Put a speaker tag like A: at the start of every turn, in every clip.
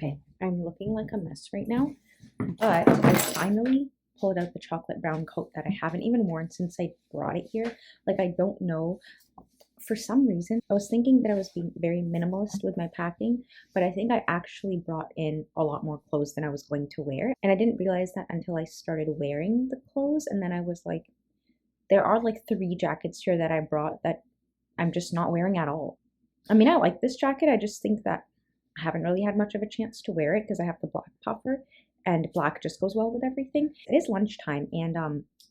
A: Okay, I'm looking like a mess right now, but I finally pulled out the chocolate brown coat that I haven't even worn since I brought it here. Like, I don't know. For some reason, I was thinking that I was being very minimalist with my packing, but I think I actually brought in a lot more clothes than I was going to wear. And I didn't realize that until I started wearing the clothes. And then I was like, there are like 3 jackets here that I brought that I'm just not wearing at all. I mean, I like this jacket. I just think that I haven't really had much of a chance to wear it because I have the black puffer and black just goes well with everything. It is lunchtime and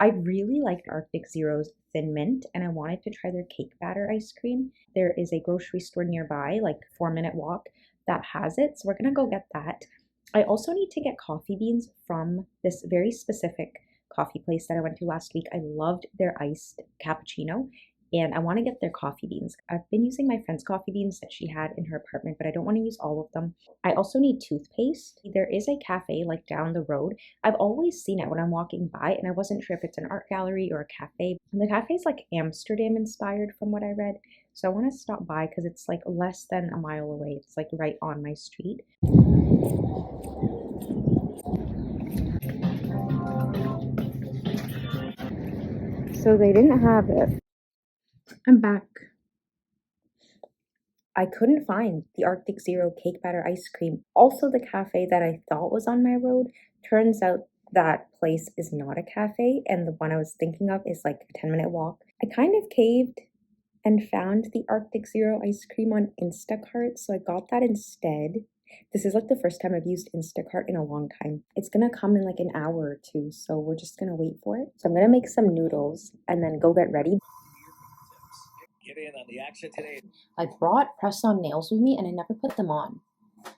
A: I really liked Arctic Zero's Thin Mint and I wanted to try their cake batter ice cream. There is a grocery store nearby, like 4-minute walk, that has it. So we're gonna go get that. I also need to get coffee beans from this very specific coffee place that I went to last week. I loved their iced cappuccino and I want to get their coffee beans. I've been using my friend's coffee beans that she had in her apartment, but I don't want to use all of them. I also need toothpaste. There is a cafe like down the road. I've always seen it when I'm walking by, and I wasn't sure if it's an art gallery or a cafe. And the cafe is like Amsterdam inspired from what I read. So I want to stop by because it's like less than a mile away. It's like right on my street. So they didn't have it. I'm back. I couldn't find the Arctic Zero cake batter ice cream. Also, the cafe that I thought was on my road, turns out that place is not a cafe, and the one I was thinking of is like a 10-minute walk. I kind of caved and found the Arctic Zero ice cream on Instacart, so I got that instead. This is like the first time I've used Instacart in a long time. It's gonna come in like an hour or two, so we're just gonna wait for it. So I'm gonna make some noodles and then go get ready.
B: Get in on the action today.
A: I brought press-on nails with me and I never put them on.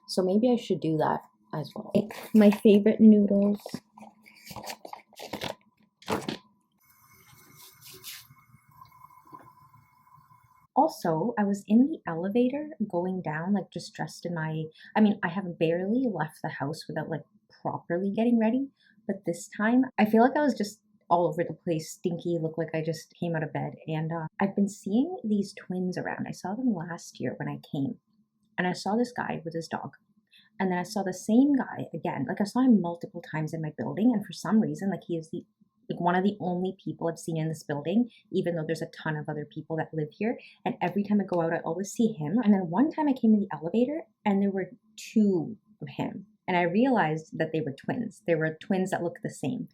A: So maybe I should do that as well. My favorite noodles. Also, I was in the elevator going down, like just dressed in I have barely left the house without like properly getting ready. But this time, I feel like I was just all over the place, stinky, looked like I just came out of bed. And I've been seeing these twins around. I saw them last year when I came. And I saw this guy with his dog. And then I saw the same guy again. Like I saw him multiple times in my building. And for some reason, like he is one of the only people I've seen in this building, even though there's a ton of other people that live here. And every time I go out, I always see him. And then one time I came in the elevator and there were 2 of him. And I realized that they were twins. They were twins that looked the same.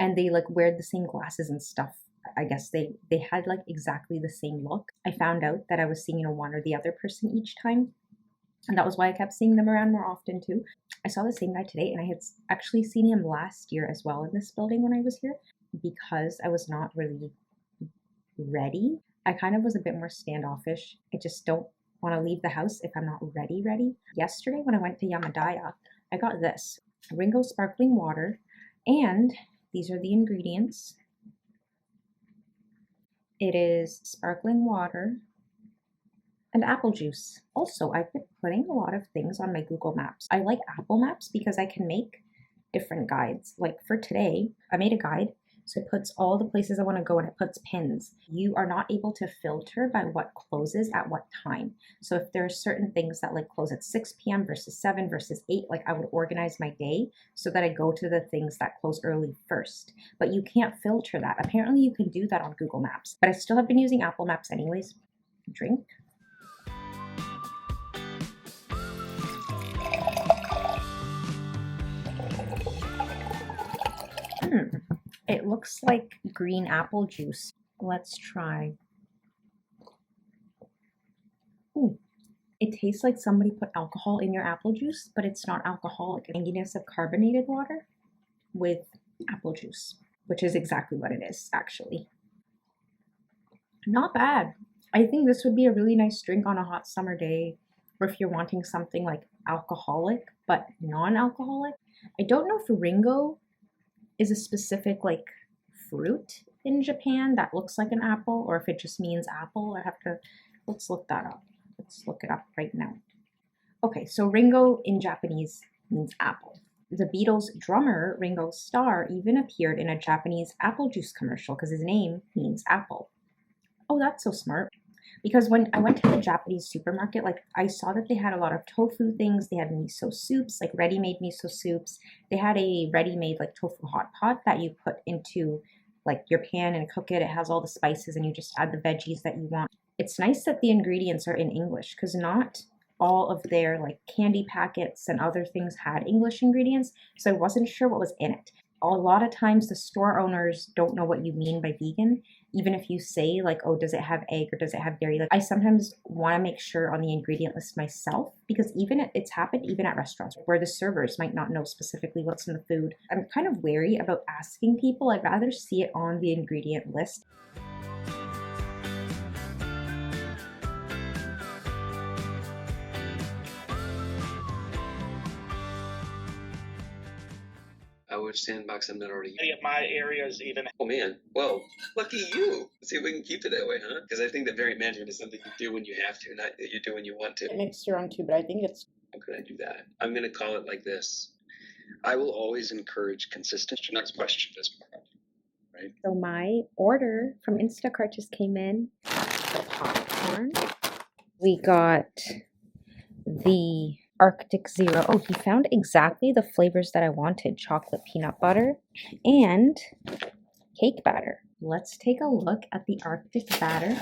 A: And they like wear the same glasses and stuff. I guess they had like exactly the same look. I found out that I was seeing one or the other person each time. And that was why I kept seeing them around more often too. I saw the same guy today and I had actually seen him last year as well in this building when I was here. Because I was not really ready, I kind of was a bit more standoffish. I just don't want to leave the house if I'm not ready. Yesterday when I went to Yamadaya, I got this Ringo sparkling water, and these are the ingredients. It is sparkling water and apple juice. Also, I've been putting a lot of things on my Google Maps. I like Apple Maps because I can make different guides. Like for today, I made a guide. So it puts all the places I want to go and it puts pins. You are not able to filter by what closes at what time. So if there are certain things that like close at 6 p.m. versus 7 versus 8, like I would organize my day so that I go to the things that close early first. But you can't filter that. Apparently you can do that on Google Maps. But I still have been using Apple Maps anyways. Drink. It looks like green apple juice. Let's try. Ooh, it tastes like somebody put alcohol in your apple juice, but it's not alcoholic. Tanginess of carbonated water with apple juice, which is exactly what it is, actually. Not bad. I think this would be a really nice drink on a hot summer day, or if you're wanting something like alcoholic, but non-alcoholic. I don't know if Ringo is a specific like fruit in Japan that looks like an apple, or if it just means apple. Let's look that up. Let's look it up right now. Okay, so Ringo in Japanese means apple. The Beatles drummer Ringo Starr even appeared in a Japanese apple juice commercial because his name means apple. Oh, that's so smart. Because when I went to the Japanese supermarket, like I saw that they had a lot of tofu things. They had miso soups, like ready-made miso soups. They had a ready-made like tofu hot pot that you put into like your pan and cook it. It has all the spices and you just add the veggies that you want. It's nice that the ingredients are in English because not all of their like candy packets and other things had English ingredients, so I wasn't sure what was in it. A lot of times the store owners don't know what you mean by vegan, even if you say like, oh, does it have egg or does it have dairy? Like I sometimes want to make sure on the ingredient list myself, because it's happened even at restaurants where the servers might not know specifically what's in the food. I'm kind of wary about asking people. I'd rather see it on the ingredient list.
C: Which sandbox I'm not already
B: Any of my areas even.
C: Oh man, well, lucky you. Let's see if we can keep it that way, huh? Because I think that variant management is something you do when you have to, not that you do when you want to.
D: It mixed your own too, but I think it's.
C: How could I do that? I'm going to call it like this. I will always encourage consistency. Next question is right?
A: So my order from Instacart just came in. The popcorn. We got the Arctic Zero. Oh, he found exactly the flavors that I wanted. Chocolate peanut butter and cake batter. Let's take a look at the Arctic batter.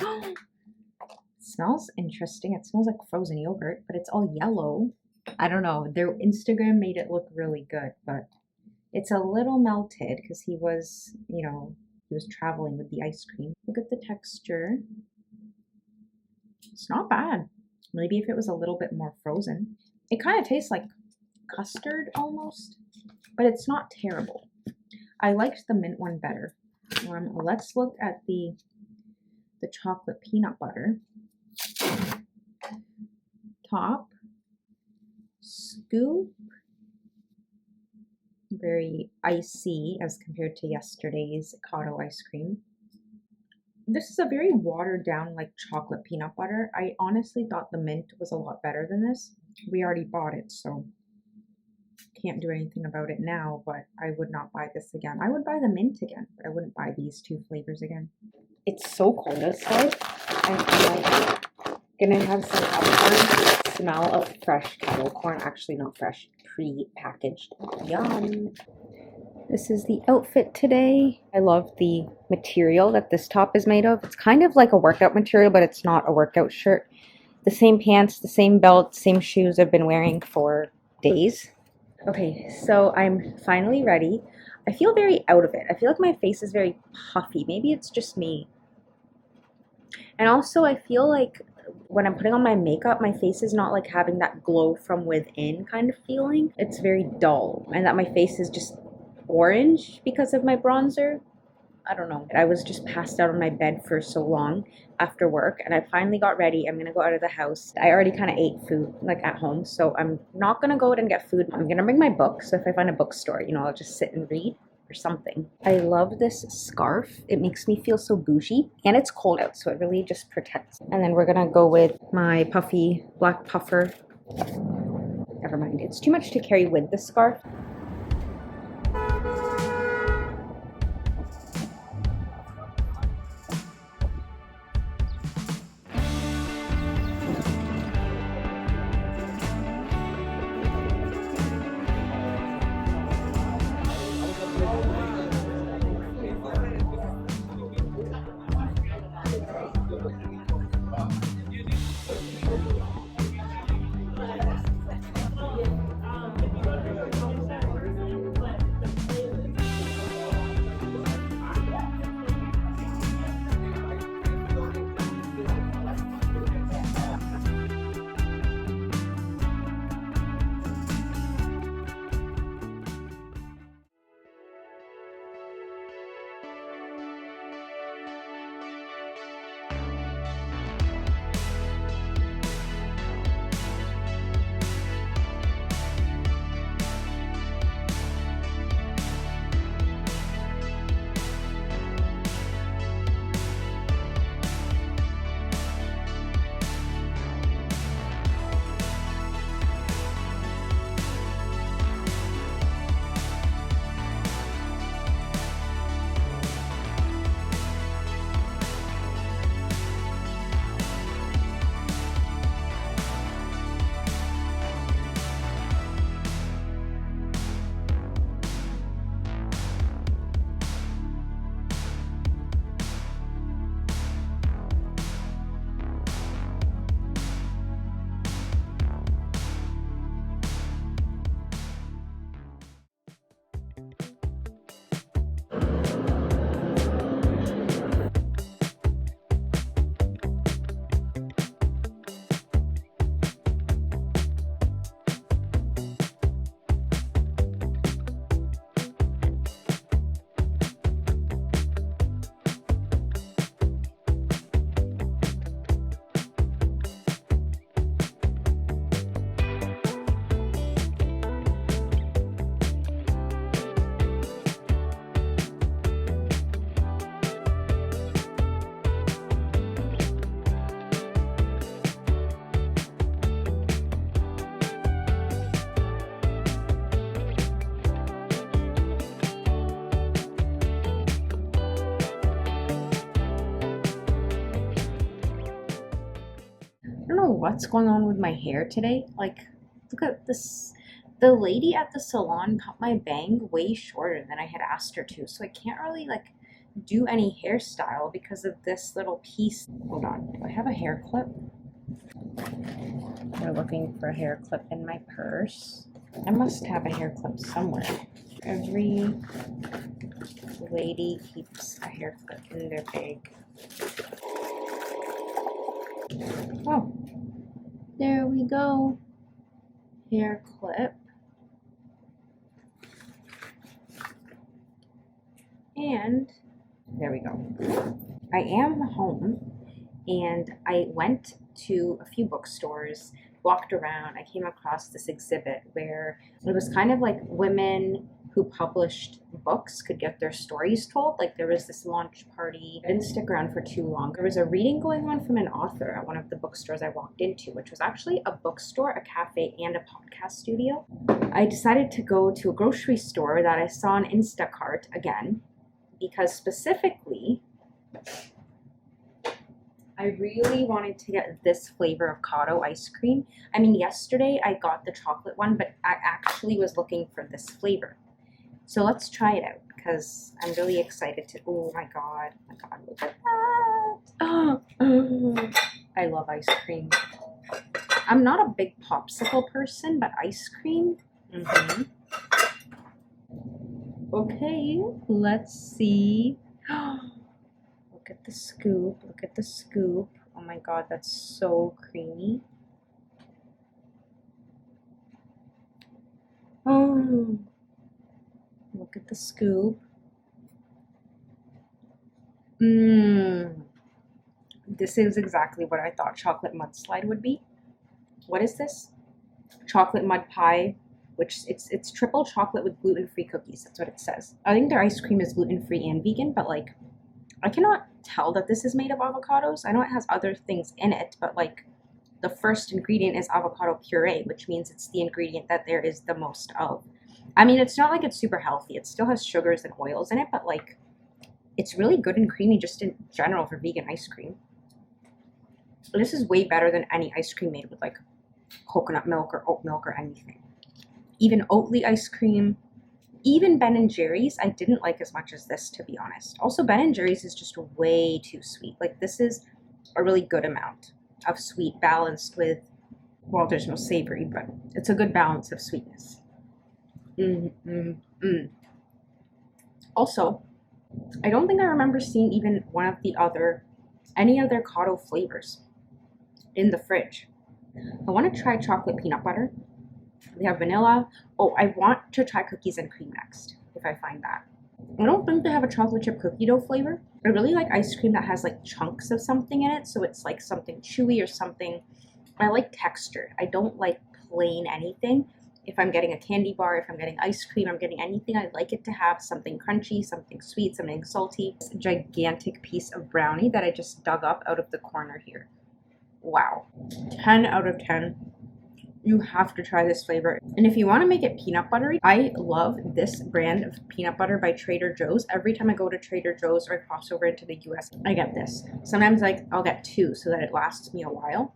A: Smells interesting. It smells like frozen yogurt, but it's all yellow. I don't know. Their Instagram made it look really good, but it's a little melted because he was traveling with the ice cream. Look at the texture. It's not bad. Maybe if it was a little bit more frozen. It kind of tastes like custard almost, but it's not terrible. I liked the mint one better. Let's look at the chocolate peanut butter. Top, scoop, very icy as compared to yesterday's Kato ice cream. This is a very watered down like chocolate peanut butter. I honestly thought the mint was a lot better than this. We already bought it, so can't do anything about it now, but I would not buy this again. I would buy the mint again, but I wouldn't buy these two flavors again. It's so cold outside, and I'm like gonna have some popcorn. Smell of fresh kettle corn. Actually not fresh, pre-packaged. Yum. This is the outfit today. I love the material that this top is made of. It's kind of like a workout material, but it's not a workout shirt. The same pants, the same belt, same shoes I've been wearing for days. Okay, so I'm finally ready. I feel very out of it. I feel like my face is very puffy. Maybe it's just me. And also I feel like when I'm putting on my makeup, my face is not like having that glow from within kind of feeling. It's very dull, and that my face is just orange because of my bronzer. I don't know. I was just passed out on my bed for so long after work, and I finally got ready. I'm gonna go out of the house. I already kind of ate food like at home, so I'm not gonna go out and get food. I'm gonna bring my book, so if I find a bookstore, I'll just sit and read or something. I love this scarf. It makes me feel so bougie, and it's cold out, so it really just protects. And then we're gonna go with my puffy black puffer. Never mind, it's too much to carry with the scarf. know what's going on with my hair today. Like, look at this. The lady at the salon cut my bang way shorter than I had asked her to, so I can't really like do any hairstyle because of this little piece. Hold on, do I have a hair clip? We're looking for a hair clip in my purse. I must have a hair clip somewhere. Every lady keeps a hair clip in their bag. Oh, there we go. Hair clip. And there we go. I am home and I went to a few bookstores, walked around. I came across this exhibit where it was kind of like women who published books could get their stories told. Like there was this launch party. I didn't stick around for too long. There was a reading going on from an author at one of the bookstores I walked into, which was actually a bookstore, a cafe, and a podcast studio. I decided to go to a grocery store that I saw on Instacart again, because specifically, I really wanted to get this flavor of avocado ice cream. I mean, yesterday I got the chocolate one, but I actually was looking for this flavor. So let's try it out because I'm really excited to. Oh my god, look at that. Oh, I love ice cream. I'm not a big popsicle person, but ice cream. Okay, let's see. Look at the scoop. Look at the scoop. Oh my god, that's so creamy. Oh, look at the scoop. This is exactly what I thought chocolate mudslide would be. What is this? Chocolate mud pie, which it's triple chocolate with gluten-free cookies. That's what it says. I think their ice cream is gluten-free and vegan, but like I cannot tell that this is made of avocados. I know it has other things in it, but like the first ingredient is avocado puree, which means it's the ingredient that there is the most of. I mean, it's not like it's super healthy. It still has sugars and oils in it, but like it's really good and creamy just in general for vegan ice cream. This is way better than any ice cream made with like coconut milk or oat milk or anything. Even Oatly ice cream, even Ben & Jerry's, I didn't like as much as this, to be honest. Also, Ben & Jerry's is just way too sweet. Like, this is a really good amount of sweet balanced with, well, there's no savory, but it's a good balance of sweetness. Also, I don't think I remember seeing even any other avocado flavors in the fridge. I want to try chocolate peanut butter. They have vanilla. Oh, I want to try cookies and cream next, if I find that. I don't think they have a chocolate chip cookie dough flavor. I really like ice cream that has like chunks of something in it, so it's like something chewy or something. I like textured. I don't like plain anything. If I'm getting a candy bar, if I'm getting ice cream, I'm getting anything, I like it to have something crunchy, something sweet, something salty. This gigantic piece of brownie that I just dug up out of the corner here. Wow. 10 out of 10. You have to try this flavor. And if you want to make it peanut buttery, I love this brand of peanut butter by Trader Joe's. Every time I go to Trader Joe's or I cross over into the US, I get this. Sometimes I'll get two so that it lasts me a while.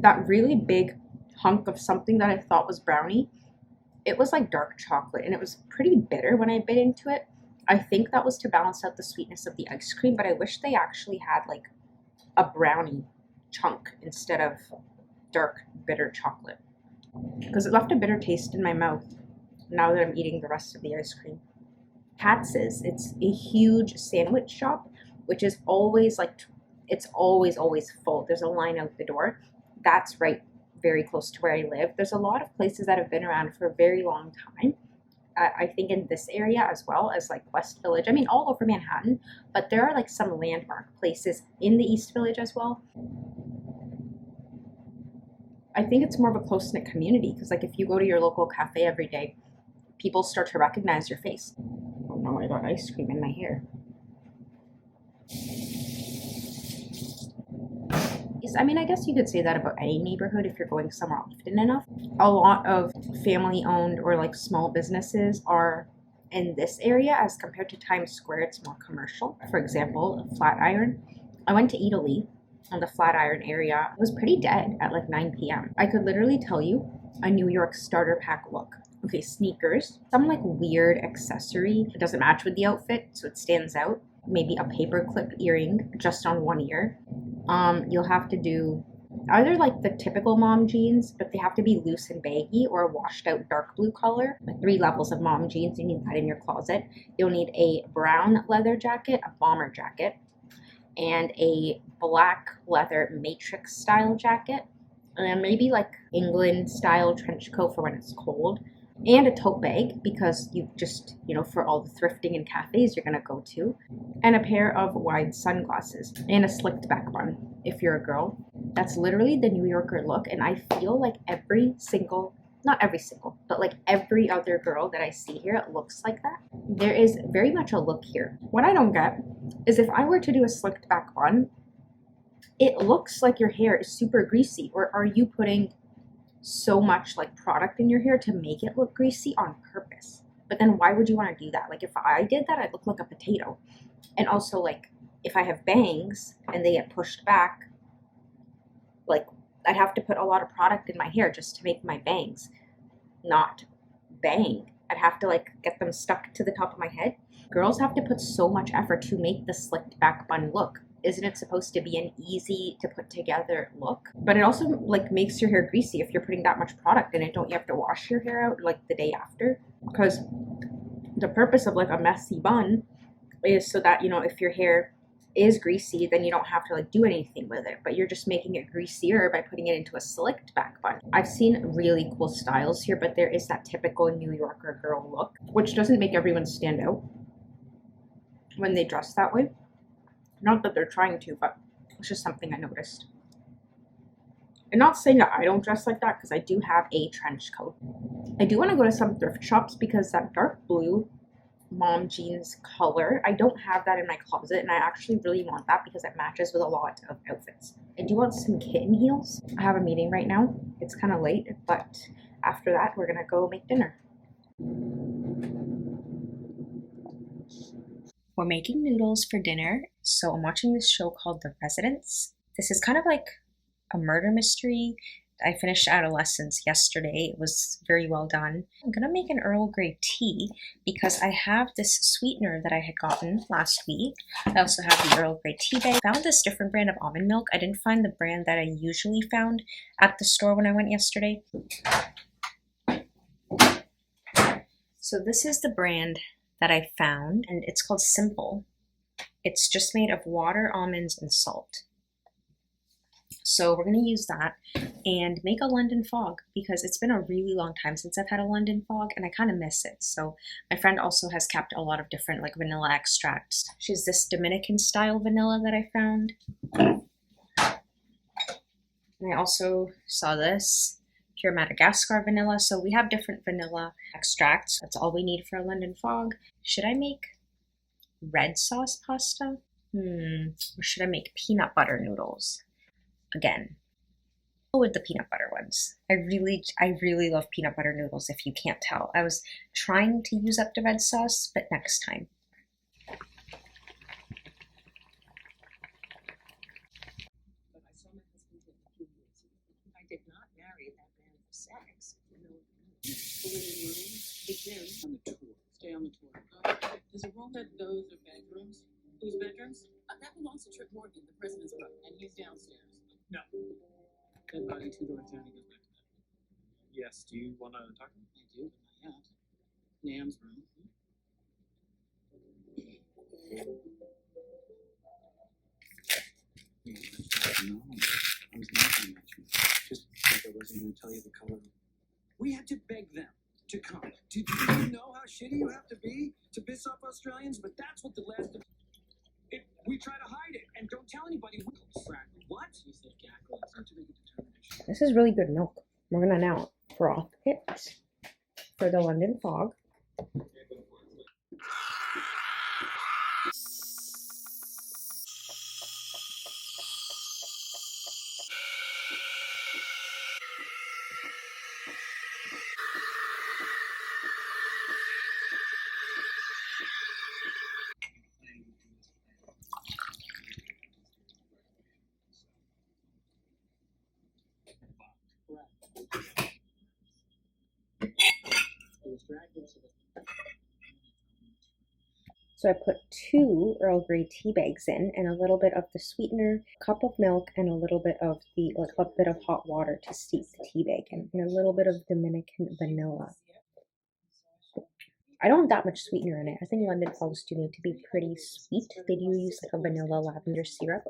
A: That really big hunk of something that I thought was brownie, it was like dark chocolate and it was pretty bitter when I bit into it. I think that was to balance out the sweetness of the ice cream, but I wish they actually had like a brownie chunk instead of dark bitter chocolate, because it left a bitter taste in my mouth now that I'm eating the rest of the ice cream. Katz's, it's a huge sandwich shop, which is always like, it's always full. There's a line out the door. That's right very close to where I live. There's a lot of places that have been around for a very long time. I think in this area as well as like West Village. I mean, all over Manhattan, but there are like some landmark places in the East Village as well. I think it's more of a close-knit community because like if you go to your local cafe every day, people start to recognize your face. Oh no, I got ice cream in my hair. I mean, I guess you could say that about any neighborhood if you're going somewhere often enough. A lot of family-owned or like small businesses are in this area as compared to Times Square. It's more commercial. For example, Flatiron. I went to Italy on the Flatiron area. It was pretty dead at like 9 p.m. I could literally tell you a New York starter pack look. Okay, sneakers, some like weird accessory. It doesn't match with the outfit, so it stands out. Maybe a paperclip earring just on one ear. You'll have to do either like the typical mom jeans, but they have to be loose and baggy, or a washed out dark blue color. Like 3 levels of mom jeans, you need that in your closet. You'll need a brown leather jacket, a bomber jacket, and a black leather matrix style jacket, and then maybe like England style trench coat for when it's cold, and a tote bag because you just, for all the thrifting and cafes you're gonna go to, and a pair of wide sunglasses and a slicked back bun if you're a girl. That's literally the New Yorker look, and I feel like not every single, but like every other girl that I see here, it looks like that. There is very much a look here. What I don't get is if I were to do a slicked back bun, it looks like your hair is super greasy, or are you putting so much like product in your hair to make it look greasy on purpose? But then why would you want to do that? Like if I did that, I'd look like a potato. And also like if I have bangs and they get pushed back, like I'd have to put a lot of product in my hair just to make my bangs not bang. I'd have to like get them stuck to the top of my head. Girls have to put so much effort to make the slicked back bun look. Isn't it supposed to be an easy to put together look? But it also like makes your hair greasy if you're putting that much product in it. Don't you have to wash your hair out like the day after? Because the purpose of like a messy bun is so that, if your hair is greasy, then you don't have to like do anything with it, but you're just making it greasier by putting it into a slicked back bun. I've seen really cool styles here, but there is that typical New Yorker girl look, which doesn't make everyone stand out when they dress that way. Not that they're trying to, but it's just something I noticed. And not saying that I don't dress like that, because I do have a trench coat. I do want to go to some thrift shops because that dark blue mom jeans color, I don't have that in my closet, and I actually really want that because it matches with a lot of outfits. I do want some kitten heels. I have a meeting right now. It's kind of late, but after that we're gonna go make dinner. We're making noodles for dinner, so I'm watching this show called The Residents. This is kind of like a murder mystery. I finished Adolescence yesterday. It was very well done. I'm gonna make an Earl Grey tea because I have this sweetener that I had gotten last week. I also have the Earl Grey tea bag. I found this different brand of almond milk. I didn't find the brand that I usually found at the store when I went yesterday. So this is the brand that I found, and it's called Simple. It's just made of water, almonds, and salt. So we're going to use that and make a London fog because it's been a really long time since I've had a London fog and I kind of miss it. So my friend also has kept a lot of different like vanilla extracts. She has this Dominican style vanilla that I found. And I also saw this pure Madagascar vanilla. So we have different vanilla extracts. That's all we need for a London fog. Should I make red sauce pasta? Or should I make peanut butter noodles? Again, go with the peanut butter ones. I really love peanut butter noodles, if you can't tell. I was trying to use up the red sauce, but next time.
D: But I saw my husband take a few years ago. I did not marry that man for sex. No. The living room, begin on the tour. Stay on the tour. There's a room that those are bedrooms. Whose bedrooms? That belongs to Trip Morgan, the president's brother, and he's downstairs. No. Dead body 2 doors down. He goes back to bed.
B: Yes, do you want to talk to me?
D: I do, but not yet. Nam's room.
E: No, I was not going to mention it. Just like I wasn't going to tell you the color. We had to beg them to come. Do you know how shitty you have to be to piss off Australians? But that's what the last of we try to hide it and don't tell anybody. What?
D: She said gackles.
E: Hard to make a determination.
A: This is really good milk. We're gonna now froth it for the London fog. So I put 2 Earl Grey tea bags in and a little bit of the sweetener, cup of milk, and a little bit of a bit of hot water to steep the tea bag in, and a little bit of Dominican vanilla. I don't want that much sweetener in it. I think London fogs do need to be pretty sweet. They do use like a vanilla lavender syrup.